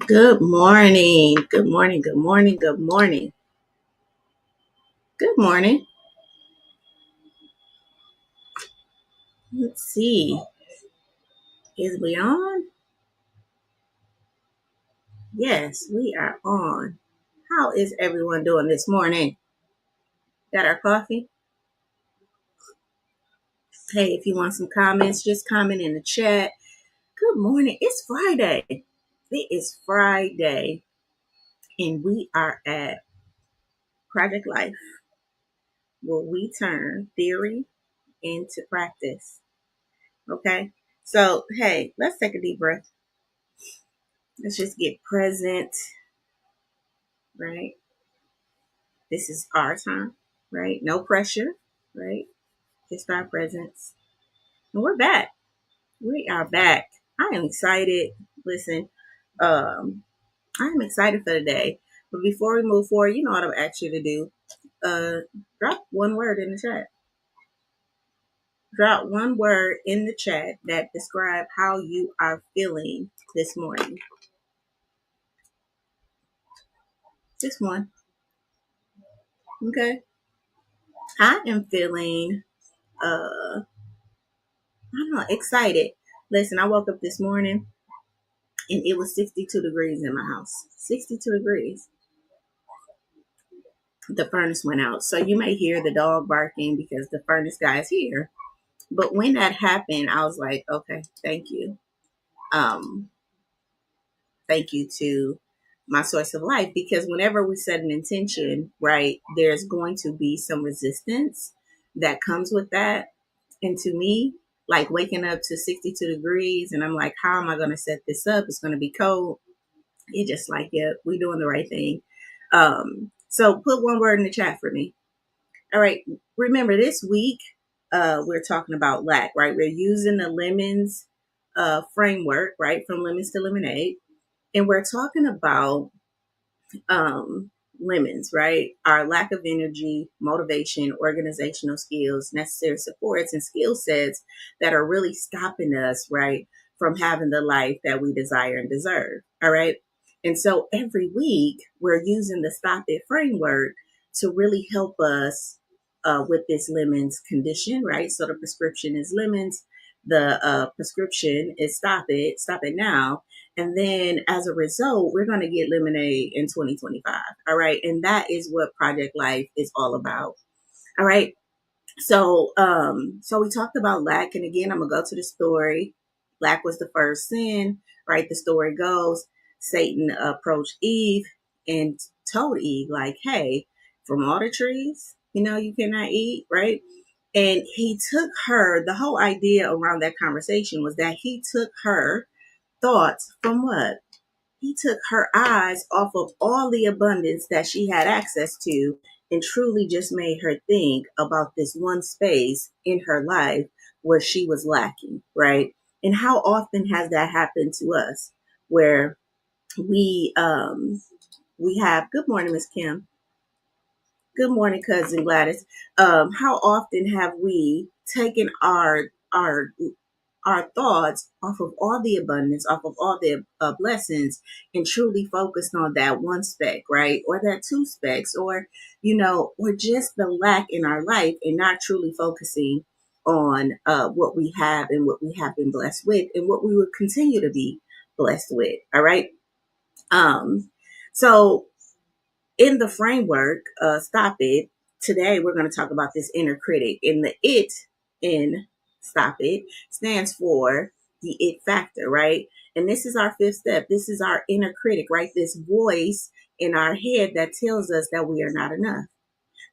Good morning. Good morning. Good morning. Good morning. Good morning. Let's see. Is we on? Yes, we are on. How is everyone doing this morning? Got our coffee? Hey, if you want some comments, just comment in the chat. Good morning. It's Friday. It is Friday, and we are at Project Life, where we turn theory into practice. Okay? So, hey, let's take a deep breath. Let's just get present, right? This is our time, right? No pressure, right? Just our presence. And we're back. We are back. I am excited. Listen, I am excited for the day. But before we move forward, you know what I've asked you to do. Drop one word in the chat. Drop one word in the chat that describe how you are feeling this morning. Just one. Okay. I am feeling I don't know, excited. Listen, I woke up this morning and it was 62 degrees in my house. 62 degrees. The furnace went out. So you may hear the dog barking because the furnace guy is here. But when that happened, I was like, okay, thank you. Um, Thank you to my source of life, because whenever we set an intention, right, there's going to be some resistance that comes with that. And to me, like waking up to 62 degrees and I'm like, how am I going to set this up? It's going to be cold. It's just like, yeah, we're doing the right thing. So put one word in the chat for me. All right. Remember, this week, we're talking about lack, right? We're using the lemons framework, right? From lemons to lemonade. And we're talking about lemons, right? Our lack of energy, motivation, organizational skills, necessary supports, and skill sets that are really stopping us, right, from having the life that we desire and deserve. All right. And so every week we're using the Stop It framework to really help us with this lemons condition, right? So the prescription is lemons. The prescription is stop it now. And then as a result, we're going to get lemonade in 2025. All right. And that is what Project Life is all about. All right. So we talked about lack. And again, I'm going to go to the story. Lack was the first sin, right? The story goes, Satan approached Eve and told Eve, like, hey, from all the trees, you cannot eat, right? And he took her, the whole idea around that conversation was that he took her thoughts from what? He took her eyes off of all the abundance that she had access to and truly just made her think about this one space in her life where she was lacking, right? And how often has that happened to us where we have, good morning, Miss Kim. Good morning, cousin Gladys. How often have we taken our thoughts off of all the abundance, off of all the blessings, and truly focused on that one speck, right? Or that two specks, or, or just the lack in our life and not truly focusing on what we have and what we have been blessed with and what we will continue to be blessed with. All right. So in the framework, Stop It, today we're going to talk about this inner critic. And the it in Stop It stands for the it factor, right? And this is our fifth step. This is our inner critic, right? This voice in our head that tells us that we are not enough,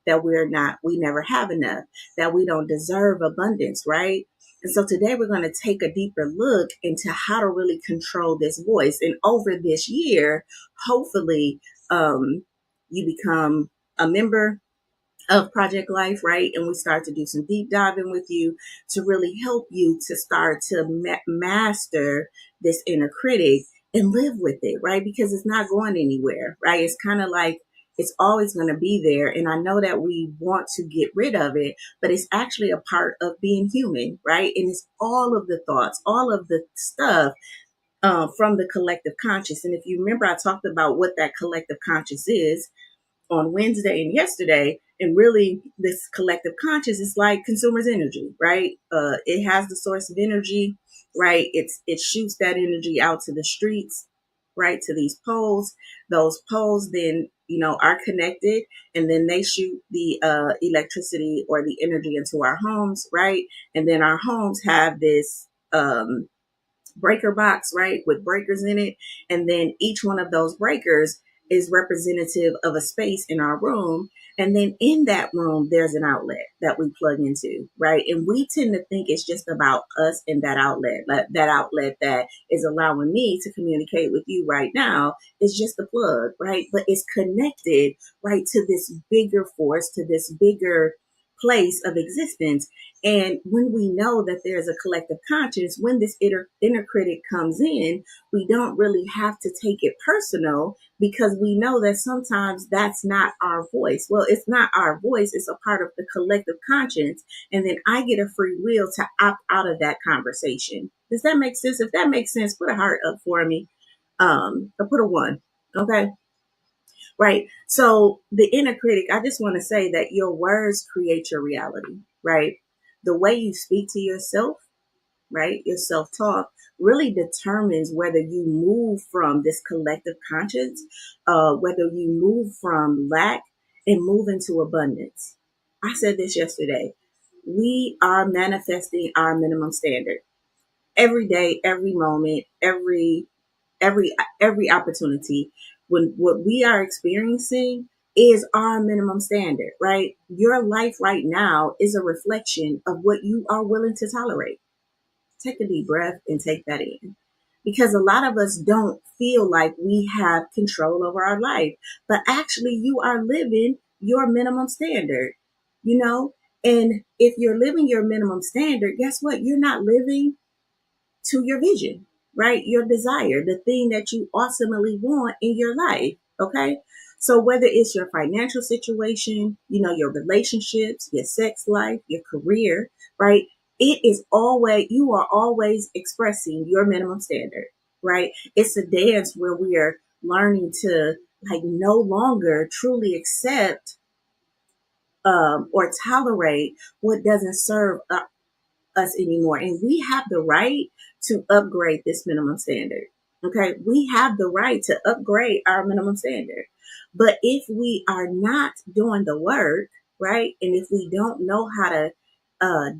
that we never have enough, that we don't deserve abundance, right? And so today we're going to take a deeper look into how to really control this voice. And over this year, hopefully, you become a member of Project Life, right? And we start to do some deep diving with you to really help you to start to master this inner critic and live with it, right? Because it's not going anywhere, right? It's kind of like It's always going to be there. And I know that we want to get rid of it, but it's actually a part of being human, right? And it's all of the thoughts, all of the stuff from the collective conscious. And if you remember, I talked about what that collective conscious is on Wednesday and yesterday. And really, this collective conscious is like consumers' energy, right? It has the source of energy, right? It shoots that energy out to the streets, right? To these poles. Those poles then, are connected, and then they shoot the electricity or the energy into our homes, right? And then our homes have this breaker box, right, with breakers in it. And then each one of those breakers is representative of a space in our room. And then in that room, there's an outlet that we plug into, right? And we tend to think it's just about us and that outlet that is allowing me to communicate with you right now is just a plug, right? But it's connected, right, to this bigger force, to this bigger place of existence. And when we know that there's a collective conscious, when this inner critic comes in, we don't really have to take it personal, because we know that sometimes that's not our voice. Well, it's not our voice. It's a part of the collective conscience. And then I get a free will to opt out of that conversation. Does that make sense? If that makes sense, put a heart up for me. Or put a 1. Okay. Right. So the inner critic, I just want to say that your words create your reality, right? The way you speak to yourself, right? Your self-talk really determines whether you move from this collective conscience, whether you move from lack and move into abundance. I said this yesterday. We are manifesting our minimum standard every day, every moment, every every opportunity. When what we are experiencing is our minimum standard, right? Your life right now is a reflection of what you are willing to tolerate. Take a deep breath and take that in. Because a lot of us don't feel like we have control over our life, but actually you are living your minimum standard, you know? And if you're living your minimum standard, guess what? You're not living to your vision, right? Your desire, the thing that you ultimately want in your life. Okay. So whether it's your financial situation, your relationships, your sex life, your career, right? It is always, you are always expressing your minimum standard, right? It's a dance where we are learning to no longer truly accept or tolerate what doesn't serve us anymore. And we have the right to upgrade this minimum standard. Okay. We have the right to upgrade our minimum standard. But if we are not doing the work, right, and if we don't know how to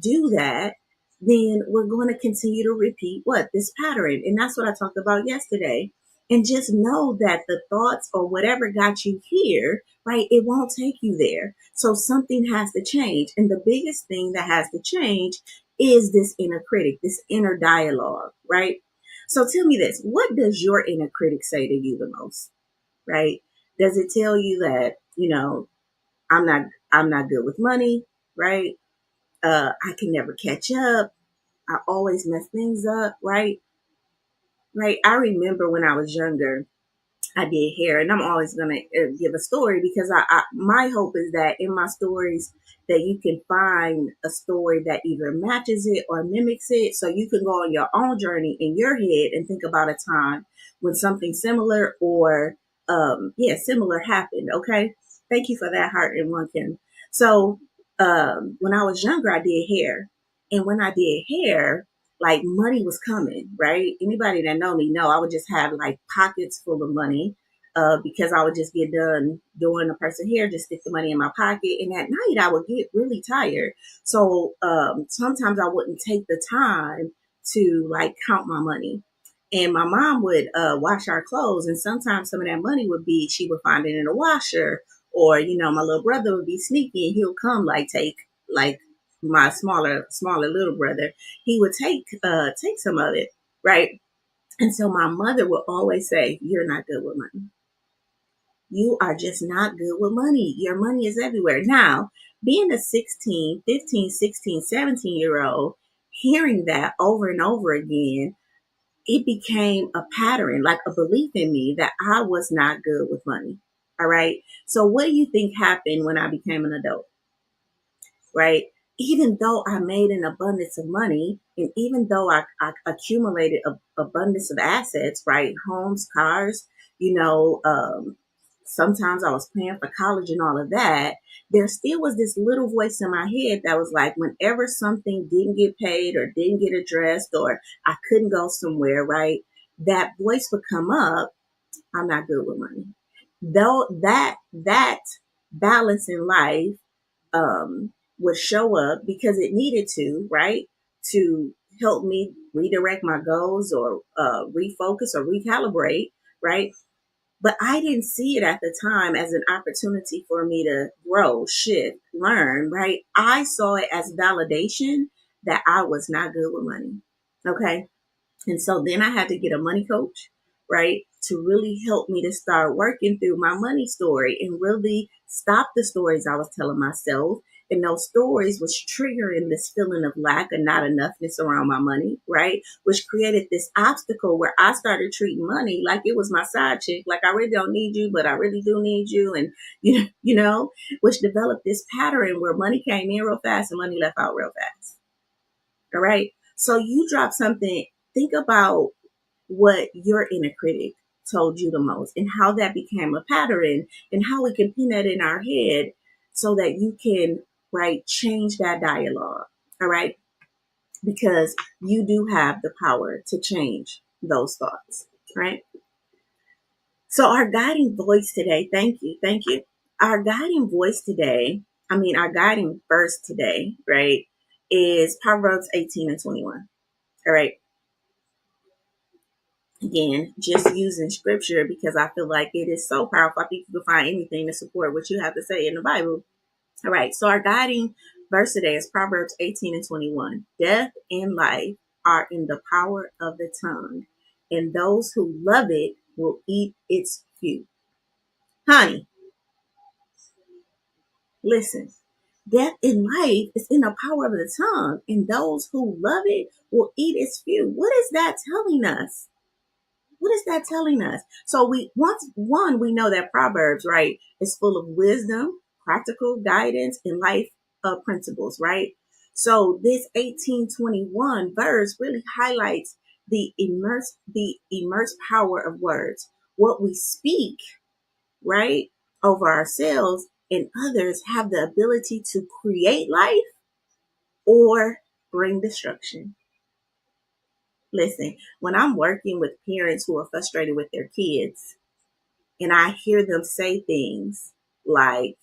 do that, then we're going to continue to repeat this pattern. And that's what I talked about yesterday. And just know that the thoughts or whatever got you here, right, it won't take you there. So something has to change. And the biggest thing that has to change is this inner critic, this inner dialogue, right? So tell me this, what does your inner critic say to you the most, right? Does it tell you that, I'm not, I'm not good with money, right? I can never catch up. I always mess things up, right? Right. I remember when I was younger, I did hair, and I'm always going to give a story because my hope is that in my stories that you can find a story that either matches it or mimics it, so you can go on your own journey in your head and think about a time when something similar or similar happened. Okay, thank you for that heart and one, Kim. So when I was younger, I did hair, and when I did hair, like money was coming, right? Anybody that know me know I would just have like pockets full of money because I would just get done doing a person hair, just stick the money in my pocket. And at night I would get really tired. So sometimes I wouldn't take the time to like count my money. And my mom would wash our clothes. And sometimes some of that money would be, she would find it in a washer. Or, my little brother would be sneaky and he'll come take my smaller little brother, he would take some of it, right? And so my mother would always say, "You're not good with money. You are just not good with money. Your money is everywhere." Now, being a 16, 15, 16, 17-year old, hearing that over and over again, it became a pattern, like a belief in me that I was not good with money. All right. So what do you think happened when I became an adult? Right? Even though I made an abundance of money, and even though I accumulated an abundance of assets, right? Homes, cars, you know, sometimes I was paying for college and all of that. There still was this little voice in my head that was like, whenever something didn't get paid or didn't get addressed or I couldn't go somewhere, right? That voice would come up. I'm not good with money. Though that balance in life would show up because it needed to, right? To help me redirect my goals or refocus or recalibrate, right? But I didn't see it at the time as an opportunity for me to grow, shift, learn, right? I saw it as validation that I was not good with money. Okay. And so then I had to get a money coach, right, to really help me to start working through my money story and really stop the stories I was telling myself. And those stories was triggering this feeling of lack and not enoughness around my money, right? Which created this obstacle where I started treating money like it was my side chick. Like I really don't need you, but I really do need you. And, you know, which developed this pattern where money came in real fast and money left out real fast. All right. So you drop something, think about what your inner critic told you the most and how that became a pattern and how we can pin that in our head so that you can, right, change that dialogue. All right. Because you do have the power to change those thoughts. Right. So our guiding voice today, thank you. Thank you. Our guiding voice today, our guiding verse today, right, is Proverbs 18 and 21. All right. Again, just using scripture because I feel like it is so powerful. I think you can find anything to support what you have to say in the Bible. All right. So our guiding verse today is Proverbs 18 and 21. Death and life are in the power of the tongue, and those who love it will eat its fruit. Honey, listen. Death and life is in the power of the tongue, and those who love it will eat its fruit. What is that telling us? What is that telling us? So we know that Proverbs, right, is full of wisdom, practical guidance, and life principles, right? So this 18:21 verse really highlights the immense power of words. What we speak, right, over ourselves and others have the ability to create life or bring destruction. Listen, when I'm working with parents who are frustrated with their kids and I hear them say things like,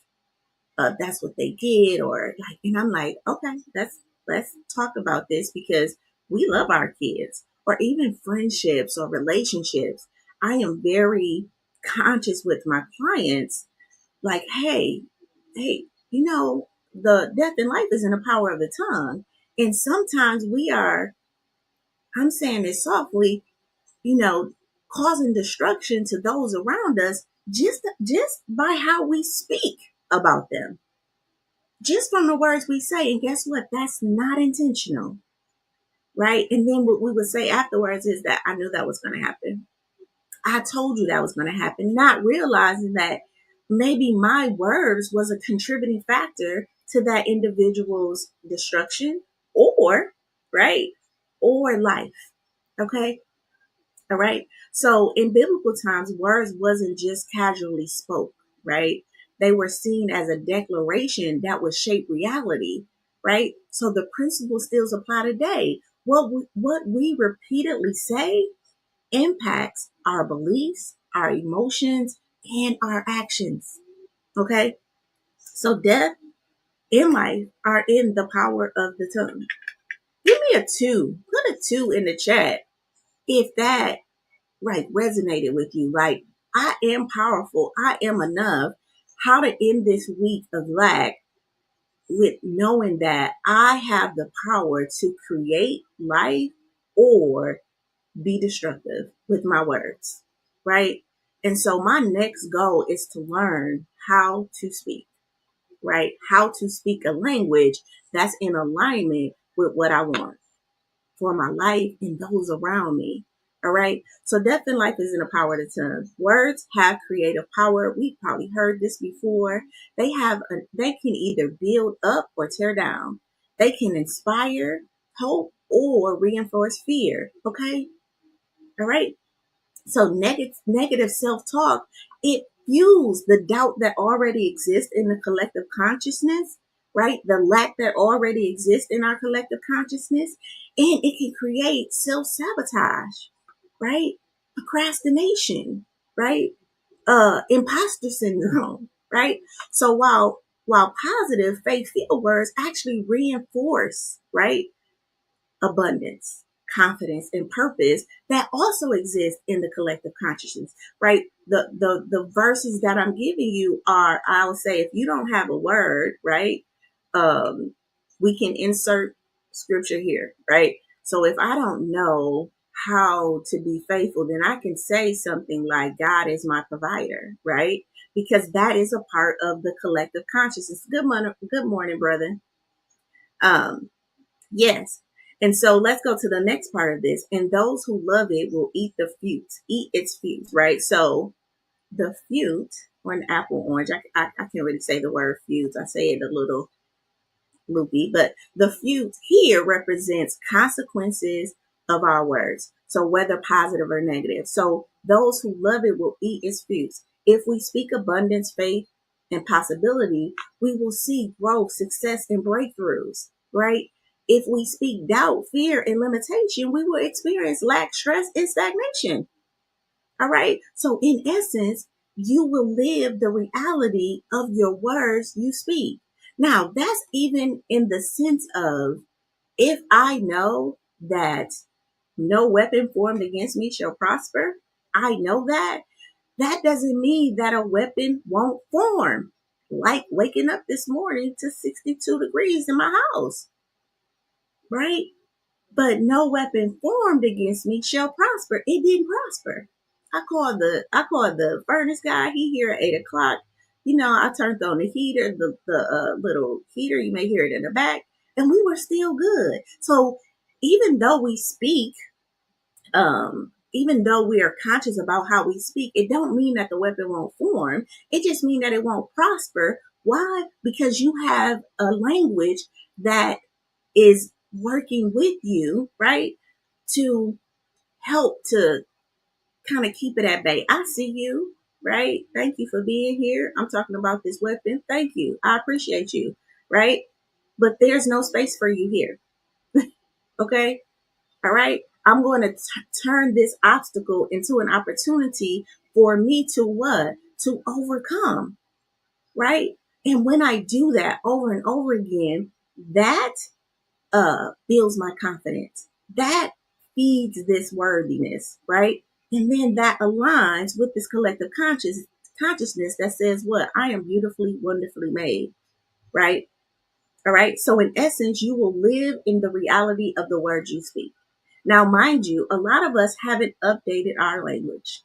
that's what they did, or like, and I'm like, okay, let's talk about this because we love our kids, or even friendships or relationships. I am very conscious with my clients, like, hey, the death and life is in the power of the tongue. And sometimes we are, I'm saying this softly, you know, causing destruction to those around us just by how we speak about them, just from the words we say. And guess what? That's not intentional, right? And then what we would say afterwards is that I knew that was going to happen. I told you that was going to happen, not realizing that maybe my words was a contributing factor to that individual's destruction or, right, or life. Okay. All right. So in biblical times, words wasn't just casually spoke, right? They were seen as a declaration that would shape reality, right? So the principle still apply today. What we repeatedly say impacts our beliefs, our emotions, and our actions. Okay. So death and life are in the power of the tongue. Give me a 2. Put a 2 in the chat if that right resonated with you. Like, I am powerful, I am enough. How to end this week of lack with knowing that I have the power to create life or be destructive with my words, right? And so my next goal is to learn how to speak, right? How to speak a language that's in alignment with what I want for my life and those around me. All right. So death and life is in the power of the tongue. Words have creative power. We've probably heard this before. They can either build up or tear down. They can inspire hope or reinforce fear. Okay. All right. So negative self-talk, it fuels the doubt that already exists in the collective consciousness, right? The lack that already exists in our collective consciousness, and it can create self-sabotage, right? Procrastination, right? Imposter syndrome, right? So while positive faith-filled words actually reinforce, right, abundance, confidence, and purpose that also exist in the collective consciousness, right? The verses that I'm giving you are, I'll say, if you don't have a word, right, we can insert scripture here, right? So if I don't know how to be faithful, then I can say something like, God is my provider, right? Because that is a part of the collective consciousness. Good morning, brother. Um, Yes. And so let's go to the next part of this. And those who love it will eat its fruits, right? So the fruit, or an apple orange, I can't really say the word fruits. I say it a little loopy, but the fruit here represents consequences of our words. So whether positive or negative. So those who love it will eat its fruits. If we speak abundance, faith, and possibility, we will see growth, success, and breakthroughs, right? If we speak doubt, fear, and limitation, we will experience lack, stress, and stagnation. All right. So in essence, you will live the reality of your words you speak. Now, that's even in the sense of, if I know that no weapon formed against me shall prosper, I know that. That doesn't mean that a weapon won't form. Like waking up this morning to 62 degrees in my house, right? But no weapon formed against me shall prosper. It didn't prosper. I called the furnace guy. He here at 8 o'clock. You know, I turned on the heater, the little heater. You may hear it in the back, and we were still good. So even though we speak, even though we are conscious about how we speak, it don't mean that the weapon won't form. It just means that it won't prosper. Why? Because you have a language that is working with you, right? To help to kind of keep it at bay. I see you, right? Thank you for being here. I'm talking about this weapon. Thank you. I appreciate you, right? But there's no space for you here. Okay. All right. I'm going to turn this obstacle into an opportunity for me to what? To overcome, right? And when I do that over and over again, that builds my confidence. That feeds this worthiness, right? And then that aligns with this collective consciousness that says what? I am beautifully, wonderfully made, right? All right. So in essence, you will live in the reality of the words you speak. Now, mind you, a lot of us haven't updated our language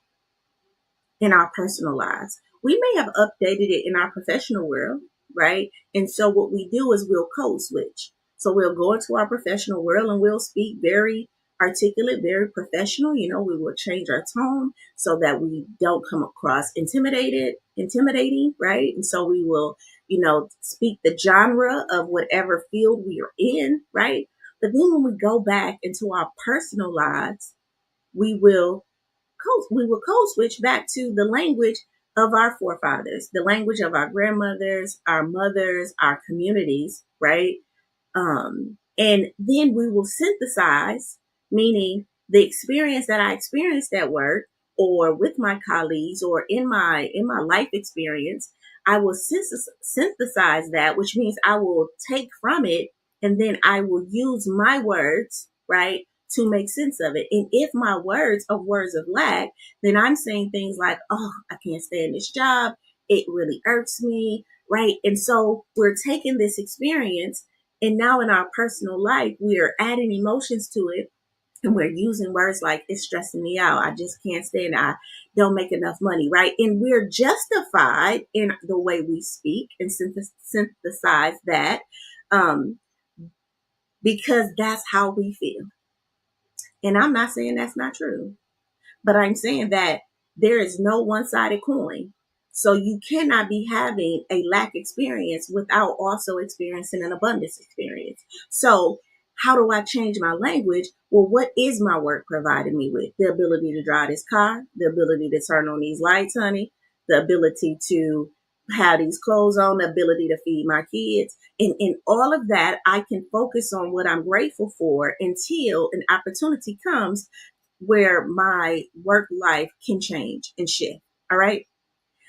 in our personal lives. We may have updated it in our professional world, right? And so what we do is we'll code switch. So we'll go into our professional world and we'll speak very articulate, very professional. You know, we will change our tone so that we don't come across intimidating, right? And so we will, speak the genre of whatever field we are in, right? But then when we go back into our personal lives, we will code switch back to the language of our forefathers, the language of our grandmothers, our mothers, our communities, right? And then we will synthesize, meaning the experience that I experienced at work or with my colleagues or in my life experience, I will synthesize that, which means I will take from it and then I will use my words, right, to make sense of it. And if my words are words of lack, then I'm saying things like, oh, I can't stand this job. It really irks me, right? And so we're taking this experience and now in our personal life, we are adding emotions to it. And we're using words like, it's stressing me out. I just can't stand it. I don't make enough money, right? And we're justified in the way we speak and synthesize that um, because that's how we feel. And I'm not saying that's not true. But I'm saying that there is no one-sided coin. So you cannot be having a lack experience without also experiencing an abundance experience. So how do I change my language? Well, what is my work providing me with? The ability to drive this car, the ability to turn on these lights, honey, the ability to have these clothes on, the ability to feed my kids. And in all of that, I can focus on what I'm grateful for until an opportunity comes where my work life can change and shift. All right.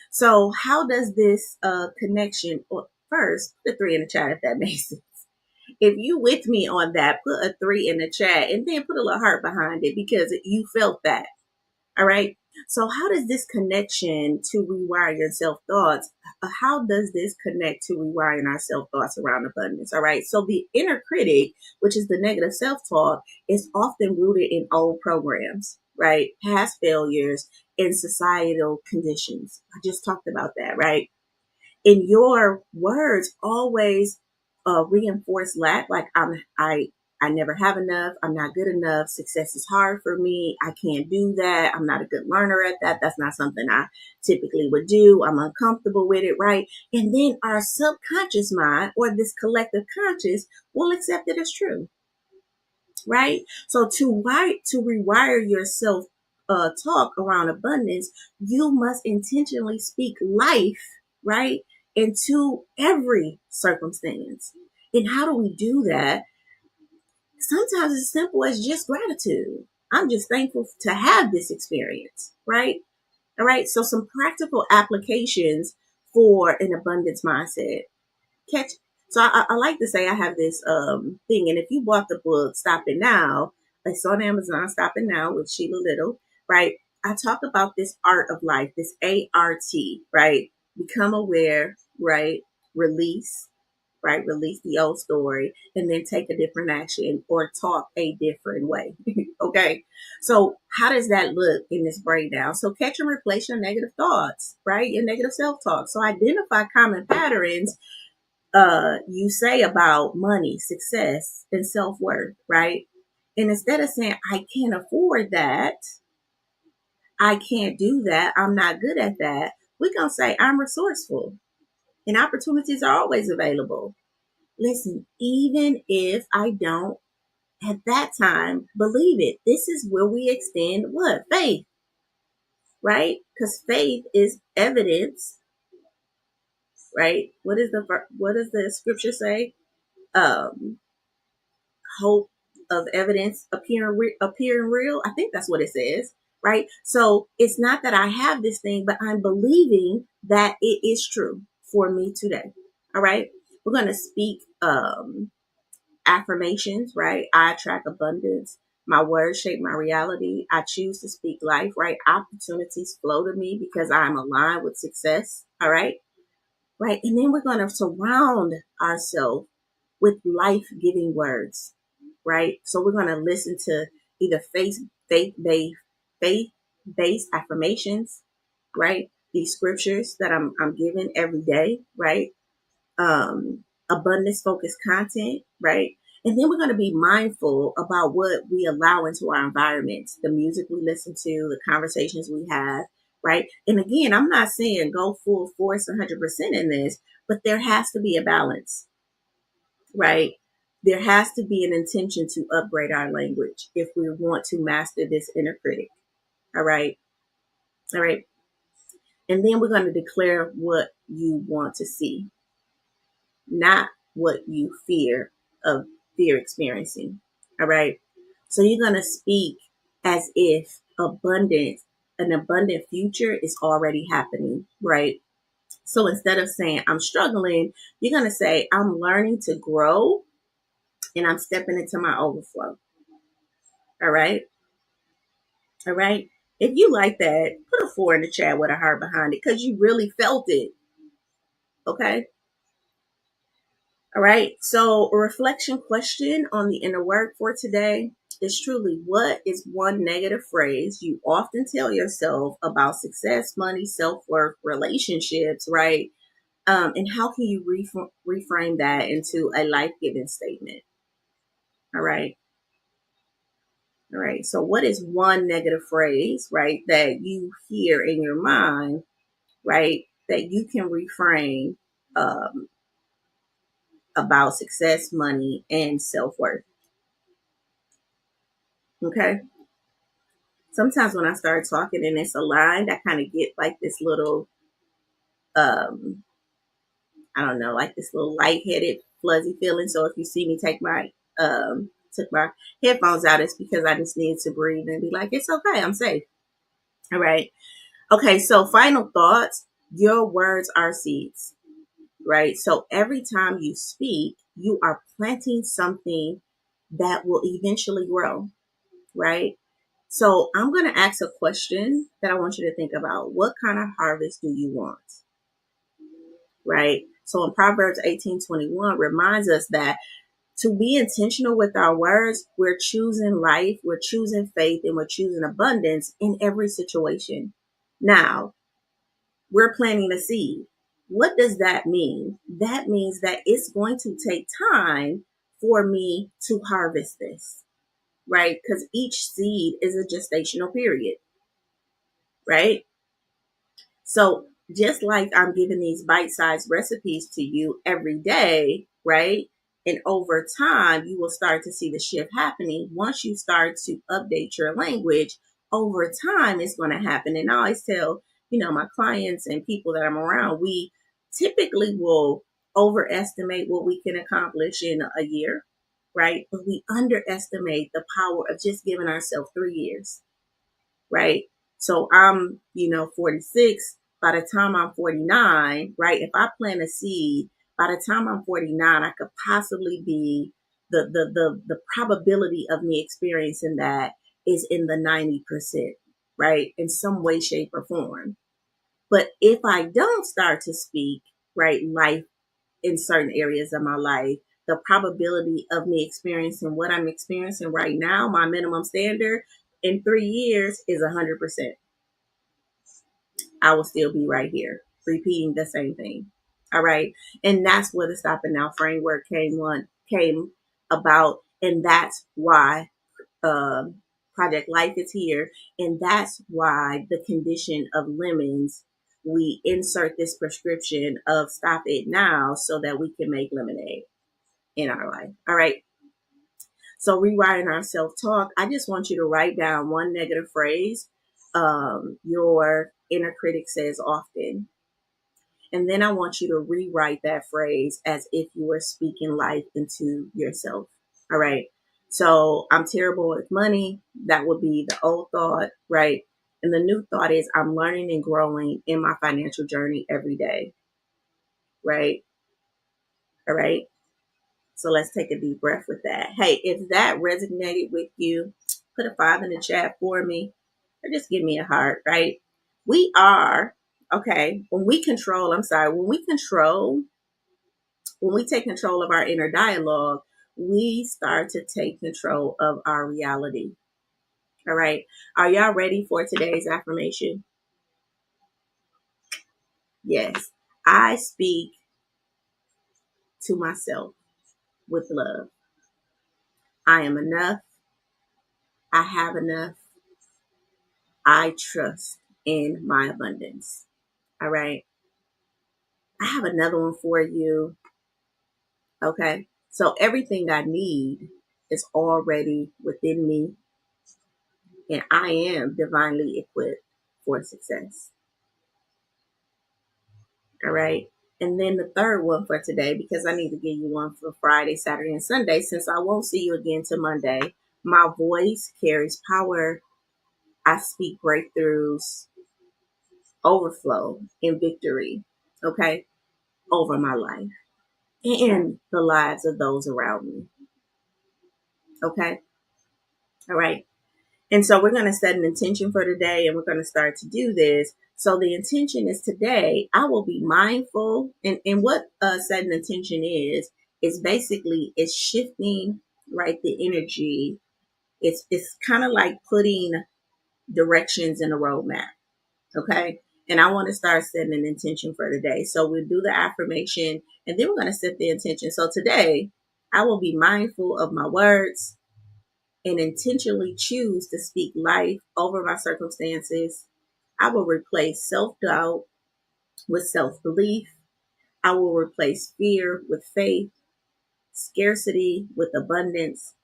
So how does this connection, or first, the 3 in the chat if that makes sense. If you with me on that, put a 3 in the chat and then put a little heart behind it because you felt that. All right. So how does this connection to rewire your self-thoughts, how does this connect to rewiring our self-thoughts around abundance? All right. So the inner critic, which is the negative self-talk, is often rooted in old programs, right? Past failures and societal conditions. I just talked about that, right? In your words always reinforce lack, like I never have enough, I'm not good enough, success is hard for me, I can't do that, I'm not a good learner at that, that's not something I typically would do, I'm uncomfortable with it, right? And then our subconscious mind, or this collective conscious, will accept it as true, right? So to rewire yourself talk around abundance, you must intentionally speak life, right, into every circumstance. And how do we do that? Sometimes it's simple as just gratitude. I'm just thankful to have this experience, right? All right. So some practical applications for an abundance mindset. Catch. So I like to say I have this thing, and if you bought the book Stop It Now, it's on Amazon, Stop It Now with Sheila Little, right? I talk about this art of life, this ART, right? Become aware, right? Release, right? Release the old story and then take a different action or talk a different way. Okay. So how does that look in this breakdown? So catch and replace your negative thoughts, right? Your negative self-talk. So identify common patterns you say about money, success, and self-worth, right? And instead of saying, I can't afford that, I can't do that, I'm not good at that, we're going to say, I'm resourceful and opportunities are always available. Listen, even if I don't at that time believe it, this is where we extend what? Faith, right? Because faith is evidence, right? What does the scripture say? Um, Hope of evidence appearing real. I think that's what it says, right? So it's not that I have this thing, but I'm believing that it is true for me today. All right. We're going to speak affirmations, right? I attract abundance. My words shape my reality. I choose to speak life, right? Opportunities flow to me because I'm aligned with success. All right. Right. And then we're going to surround ourselves with life-giving words, right? So we're going to listen to either faith-based, faith-based affirmations, right? These scriptures that I'm giving every day, right? Abundance focused content, right? And then we're going to be mindful about what we allow into our environments, the music we listen to, the conversations we have, right? And again, I'm not saying go full force 100% in this, but there has to be a balance, right? There has to be an intention to upgrade our language if we want to master this inner critic. All right. All right. And then we're going to declare what you want to see, not what you fear experiencing. All right. So you're going to speak as if an abundant future is already happening, right? So instead of saying I'm struggling, you're going to say I'm learning to grow and I'm stepping into my overflow. All right. All right. If you like that, put a 4 in the chat with a heart behind it because you really felt it. Okay. All right. So a reflection question on the inner work for today is truly, what is one negative phrase you often tell yourself about success, money, self-worth, relationships, right? And how can you reframe that into a life-giving statement? All right. All right. So what is one negative phrase, right, that you hear in your mind, right, that you can reframe um, about success, money, and self-worth? Okay. Sometimes when I start talking and it's aligned, I kind of get like this little, um, I don't know, like this little lightheaded, fuzzy feeling. So if you see me took my headphones out, it's because I just need to breathe and be like, it's okay, I'm safe. All right. Okay. So final thoughts. Your words are seeds, right? So every time you speak, you are planting something that will eventually grow, right? So I'm going to ask a question that I want you to think about. What kind of harvest do you want? Right? So in Proverbs 18:21 reminds us that to be intentional with our words, we're choosing life, we're choosing faith, and we're choosing abundance in every situation. Now, we're planting a seed. What does that mean? That means that it's going to take time for me to harvest this, right? Because each seed is a gestational period, right? So just like I'm giving these bite-sized recipes to you every day, right? And over time, you will start to see the shift happening. Once you start to update your language, over time, it's going to happen. And I always tell, my clients and people that I'm around, we typically will overestimate what we can accomplish in a year, right? But we underestimate the power of just giving ourselves 3 years, right? So I'm, 46. By the time I'm 49, right? If I plant a seed, by the time I'm 49, I could possibly be the probability of me experiencing that is in the 90%, right? In some way, shape, or form. But if I don't start to speak, right, life in certain areas of my life, the probability of me experiencing what I'm experiencing right now, my minimum standard, in 3 years is 100%. I will still be right here repeating the same thing. All right. And that's where the Stop and Now framework came about. And that's why Project Life is here. And that's why the condition of lemons, we insert this prescription of stop it now so that we can make lemonade in our life. All right. So rewiring our self-talk, I just want you to write down one negative phrase your inner critic says often. And then I want you to rewrite that phrase as if you were speaking life into yourself. All right. So I'm terrible with money. That would be the old thought, right? And the new thought is I'm learning and growing in my financial journey every day, right? All right. So let's take a deep breath with that. Hey, if that resonated with you, put a 5 in the chat for me or just give me a heart, right? We are, okay, when we take control of our inner dialogue, we start to take control of our reality. All right. Are y'all ready for today's affirmation? Yes. I speak to myself with love. I am enough. I have enough. I trust in my abundance. All right. I have another one for you. Okay. So everything I need is already within me, and I am divinely equipped for success. All right. And then the third one for today, because I need to give you one for Friday, Saturday, and Sunday, since I won't see you again till Monday. My voice carries power. I speak breakthroughs, overflow, and victory. Okay. Over my life and the lives of those around me. Okay. All right. And so we're going to set an intention for today and we're going to start to do this. So the intention is today, I will be mindful. And what setting intention is basically it's shifting, right, the energy. It's kind of like putting directions in a roadmap. Okay. And I want to start setting an intention for today. So we'll do the affirmation and then we're going to set the intention. So today I will be mindful of my words. and intentionally choose to speak life over my circumstances. I will replace self-doubt with self-belief. I will replace fear with faith, scarcity with abundance.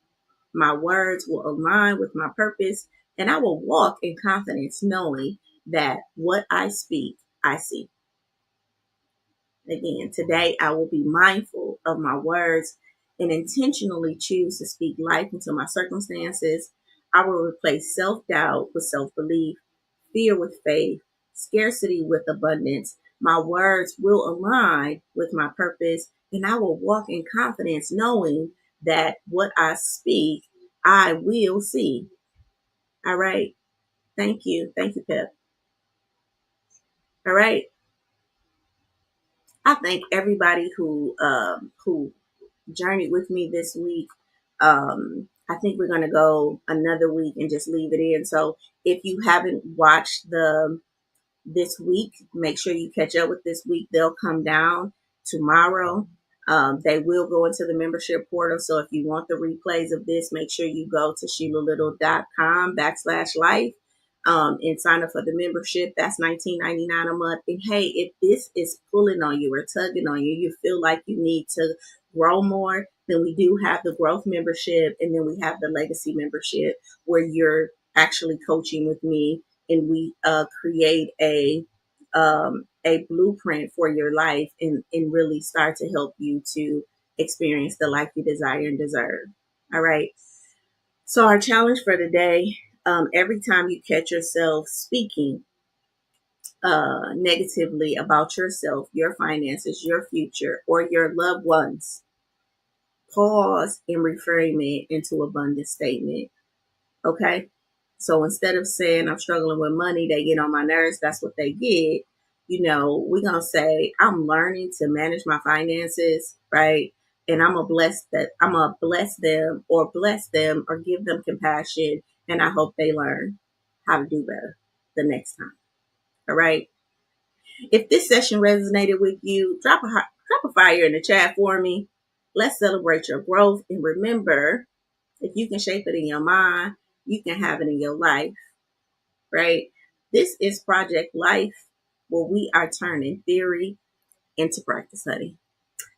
My words will align with my purpose, and I will walk in confidence knowing that what I speak, I see. Again, today I will be mindful of my words and intentionally choose to speak life into my circumstances. I will replace self doubt with self belief, fear with faith, scarcity with abundance. My words will align with my purpose, and I will walk in confidence knowing that what I speak, I will see. All right. Thank you. Thank you, Pep. All right. I thank everybody who journeyed with me this week. I think we're gonna go another week and just leave it in. So if you haven't watched the this week, make sure you catch up with this week. They'll come down tomorrow. They will go into the membership portal. So if you want the replays of this, make sure you go to SheilaLittle.com/life. And sign up for the membership. That's $19.99 a month. And hey, if this is pulling on you or tugging on you, you feel like you need to grow more, then we do have the growth membership, and then we have the legacy membership where you're actually coaching with me, and we create a blueprint for your life, and really start to help you to experience the life you desire and deserve. All right. So our challenge for today, every time you catch yourself speaking negatively about yourself, your finances, your future, or your loved ones, pause and reframe it into abundant statement. Okay? So instead of saying I'm struggling with money, they get on my nerves, that's what they get. We're going to say I'm learning to manage my finances, right? And I'm going to bless them or give them compassion. And I hope they learn how to do better the next time. All right. If this session resonated with you, drop a fire in the chat for me. Let's celebrate your growth. And remember, if you can shape it in your mind, you can have it in your life, right? This is Project Life, where we are turning theory into practice, honey.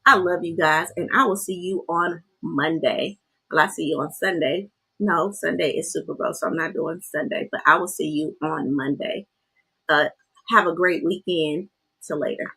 I love you guys, and I will see you on Monday. Well, I see you on Sunday. No, Sunday is Super Bowl, so I'm not doing Sunday, but I will see you on Monday. Have a great weekend. Till later.